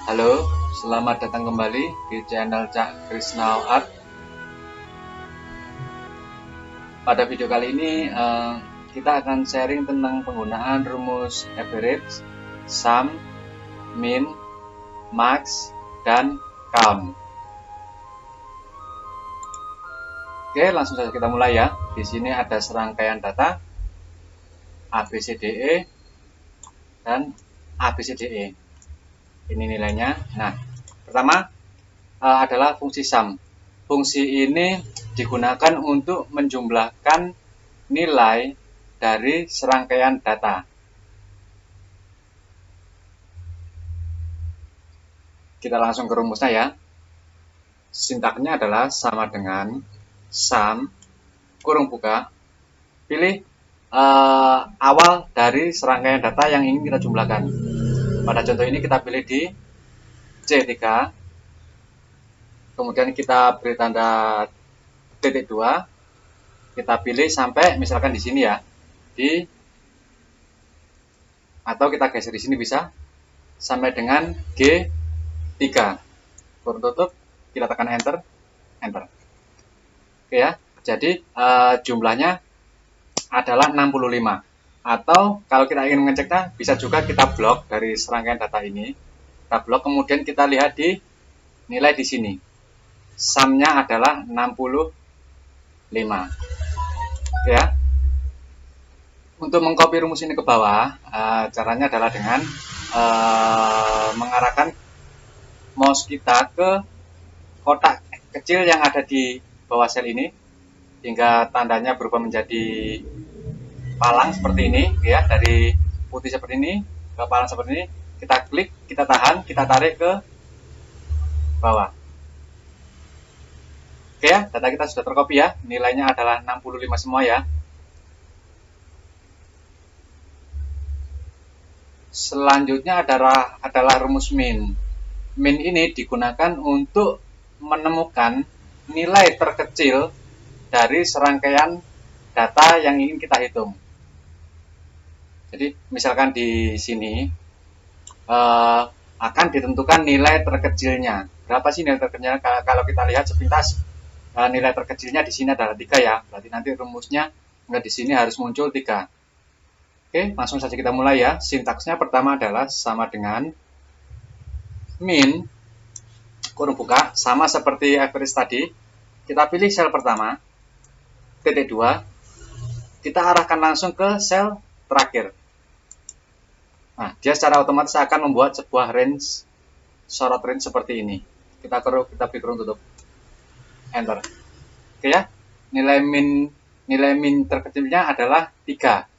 Halo, selamat datang kembali di channel Cak Krisna Art. Pada video kali ini kita akan sharing tentang penggunaan rumus average, sum, min, max, dan count. Oke, langsung saja kita mulai ya. Di sini ada serangkaian data ABCDE dan ABCDE. Ini nilainya. Nah, pertama adalah fungsi sum. Fungsi ini digunakan untuk menjumlahkan nilai dari serangkaian data. Kita langsung ke rumusnya ya. Sintaknya adalah sama dengan sum kurung buka, pilih awal dari serangkaian data yang ingin kita jumlahkan. Pada contoh ini kita pilih di C3, kemudian kita beri tanda titik 2, kita pilih sampai misalkan di sini ya, atau kita geser di sini bisa sampai dengan G3, kurung tutup, kita tekan enter. Oke ya, jadi jumlahnya adalah 65. Atau kalau kita ingin mengeceknya, bisa juga kita blok dari serangkaian data ini. Kita blok, kemudian kita lihat di nilai di sini. Sumnya adalah 65. Oke ya. Untuk mengcopy rumus ini ke bawah, caranya adalah dengan mengarahkan mouse kita ke kotak kecil yang ada di bawah sel ini, hingga tandanya berubah menjadi palang seperti ini ya, dari putih seperti ini ke palang seperti ini. Kita klik, kita tahan, kita tarik ke bawah. Oke ya, data kita sudah tercopy ya, nilainya adalah 65 semua ya. Selanjutnya adalah rumus min. Min ini digunakan untuk menemukan nilai terkecil dari serangkaian data yang ingin kita hitung. Jadi misalkan di sini akan ditentukan nilai terkecilnya. Berapa sih nilai terkecilnya? Kalau kita lihat sepintas, nilai terkecilnya di sini adalah 3 ya. Berarti nanti rumusnya di sini harus muncul 3. Oke, langsung saja kita mulai ya. Sintaksnya pertama adalah sama dengan min kurung buka, sama seperti average tadi. Kita pilih sel pertama, titik 2, kita arahkan langsung ke sel terakhir. Nah, dia secara otomatis akan membuat sebuah range, sorot range seperti ini. Kita beri kurung tutup, enter. Oke ya, nilai min terkecilnya adalah 3.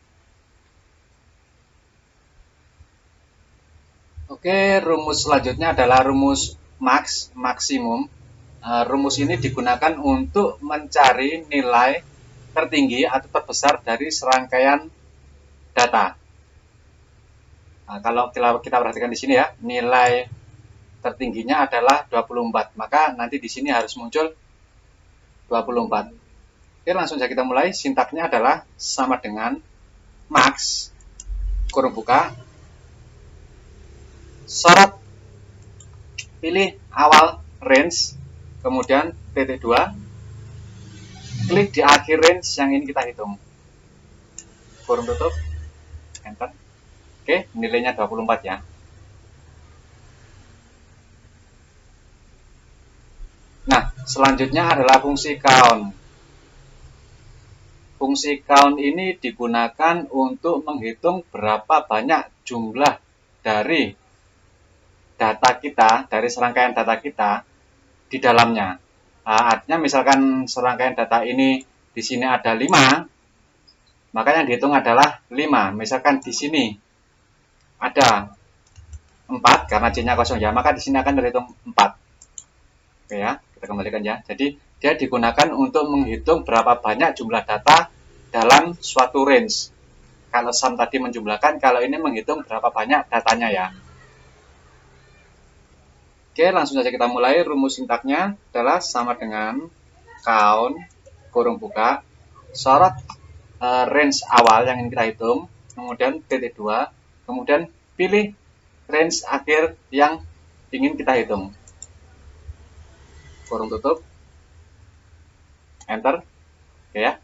Oke, rumus selanjutnya adalah rumus maksimum. Rumus ini digunakan untuk mencari nilai tertinggi atau terbesar dari serangkaian data. Nah, kalau kita perhatikan di sini ya, nilai tertingginya adalah 24, maka nanti di sini harus muncul 24. Oke, langsung saja kita mulai. Sintaknya adalah sama dengan max kurung buka, sorot, pilih awal range, kemudian titik 2, klik di akhir range yang ingin kita hitung, kurung tutup, enter. Oke, nilainya 24 ya. Nah, selanjutnya adalah fungsi count. Fungsi count ini digunakan untuk menghitung berapa banyak jumlah dari data kita, dari serangkaian data kita di dalamnya. Artinya misalkan serangkaian data ini di sini ada 5, maka yang dihitung adalah 5. Misalkan di sini ada 4 karena C-nya kosong ya, maka di sini akan terhitung 4. Oke ya, kita kembalikan ya. Jadi dia digunakan untuk menghitung berapa banyak jumlah data dalam suatu range. Kalau sum tadi menjumlahkan, kalau ini menghitung berapa banyak datanya ya. Oke, langsung saja kita mulai. Rumus sintaknya adalah sama dengan count kurung buka, sorot range awal yang ingin kita hitung, kemudian titik 2, kemudian pilih range akhir yang ingin kita hitung. Kurung tutup, enter, oke ya.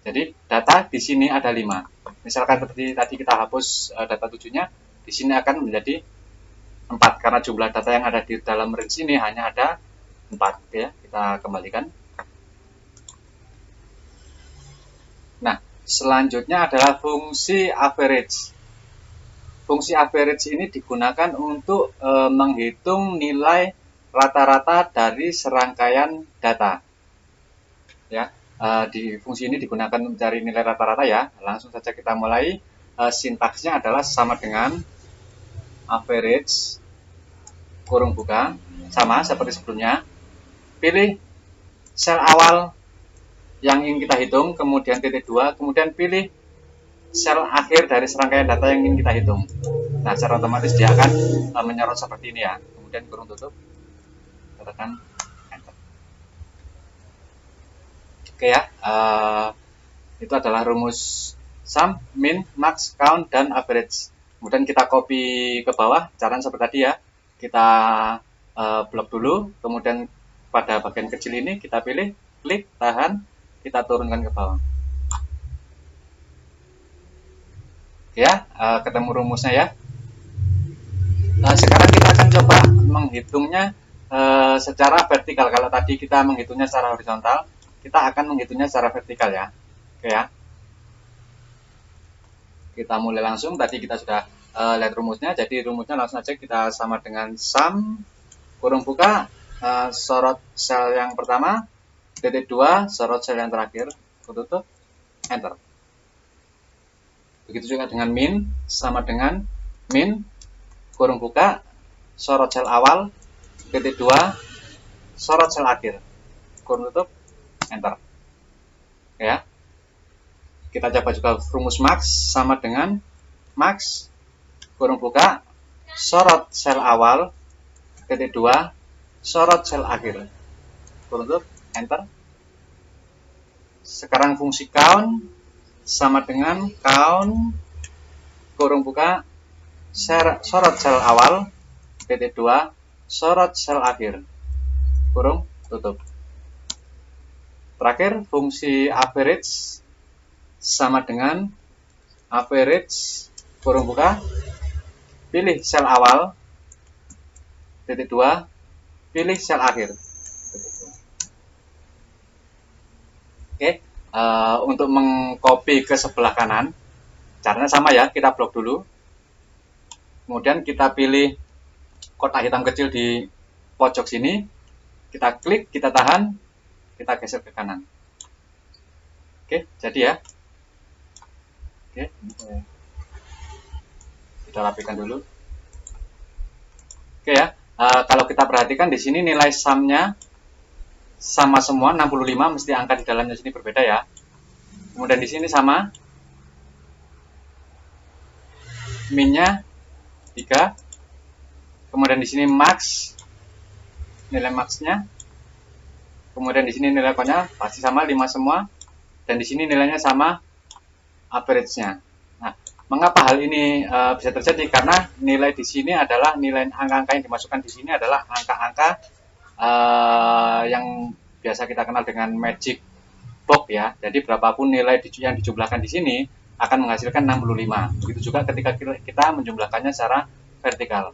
Jadi data di sini ada 5. Misalkan seperti tadi kita hapus data 7-nya, di sini akan menjadi 4 karena jumlah data yang ada di dalam range ini hanya ada 4, ya. Kita kembalikan. Nah, selanjutnya adalah fungsi average. Fungsi average ini digunakan untuk menghitung nilai rata-rata dari serangkaian data. Ya, di fungsi ini digunakan mencari nilai rata-rata ya. Langsung saja kita mulai. Sintaksnya adalah sama dengan average kurung buka, sama seperti sebelumnya. Pilih sel awal yang ingin kita hitung, kemudian titik 2, kemudian pilih sel akhir dari serangkaian data yang ingin kita hitung. Nah, secara otomatis dia akan menyorot seperti ini ya. Kemudian kurung tutup, tekan enter. Oke ya, itu adalah rumus sum, min, max, count, dan average. Kemudian kita copy ke bawah, caranya seperti tadi ya. Kita blok dulu, kemudian pada bagian kecil ini kita pilih, klik, tahan, kita turunkan ke bawah. Oke ya, ketemu rumusnya ya. Sekarang kita akan coba menghitungnya secara vertikal. Kalau tadi kita menghitungnya secara horizontal, kita akan menghitungnya secara vertikal ya. Oke ya. Kita mulai langsung. Tadi kita sudah lihat rumusnya. Jadi rumusnya langsung aja kita sama dengan sum kurung buka sorot sel yang pertama, titik 2 sorot sel yang terakhir, tutup, enter. Begitu juga dengan min, sama dengan min kurung buka sorot sel awal, titik 2 sorot sel akhir, kurung tutup, enter. Ya, kita coba juga rumus max, sama dengan max kurung buka sorot sel awal, titik 2 sorot sel akhir, kurung tutup, enter. Sekarang fungsi count sama dengan count kurung buka sorot sel awal, titik 2 sorot sel akhir, kurung tutup. Terakhir fungsi average sama dengan average kurung buka, pilih sel awal, titik 2 pilih sel akhir. Oke, untuk mengcopy ke sebelah kanan, caranya sama ya, kita blok dulu. Kemudian kita pilih kotak hitam kecil di pojok sini, kita klik, kita tahan, kita geser ke kanan. Oke, jadi ya. Oke, kita rapikan dulu. Oke ya, kalau kita perhatikan di sini nilai sumnya sama semua 65, mesti angka di dalamnya sini berbeda ya. Kemudian di sini sama, minnya 3, kemudian di sini max, nilai maxnya, kemudian di sini nilai countnya pasti sama 5 semua, dan di sini nilainya sama average-nya. Nah, mengapa hal ini bisa terjadi? Karena nilai di sini adalah nilai angka-angka yang dimasukkan di sini adalah angka-angka yang biasa kita kenal dengan magic box ya. Jadi berapapun nilai yang dijumlahkan di sini akan menghasilkan 65. Begitu juga ketika kita menjumlahkannya secara vertikal.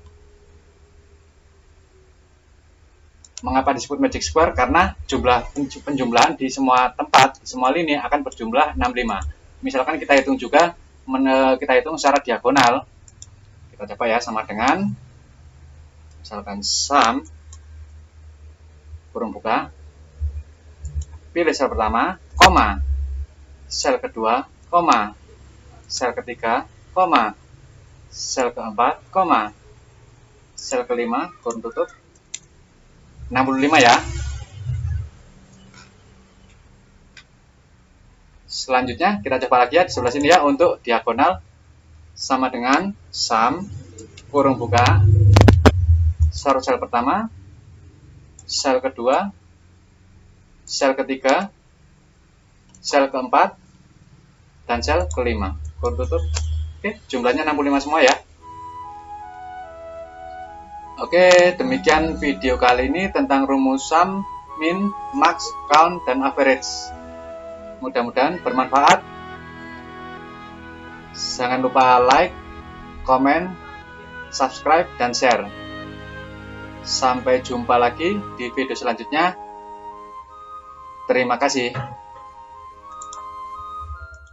Mengapa disebut magic square? Karena jumlah penjumlahan di semua tempat, di semua lini akan berjumlah 65. Misalkan kita hitung juga, kita hitung secara diagonal. Kita coba ya, sama dengan misalkan sum kurung buka, pilih sel pertama, koma, sel kedua, koma, sel ketiga, koma, sel keempat, koma, sel kelima, kurung tutup, 65 ya. Selanjutnya kita coba lagi ya di sebelah sini ya, untuk diagonal sama dengan sum kurung buka sorot sel pertama, sel kedua, sel ketiga, sel keempat, dan sel kelima, kurung tutup. Oke, jumlahnya 65 semua ya. Oke, demikian video kali ini tentang rumus sum, min, max, count, dan average. Mudah-mudahan bermanfaat. Jangan lupa like, komen, subscribe, dan share. Sampai jumpa lagi di video selanjutnya. Terima kasih.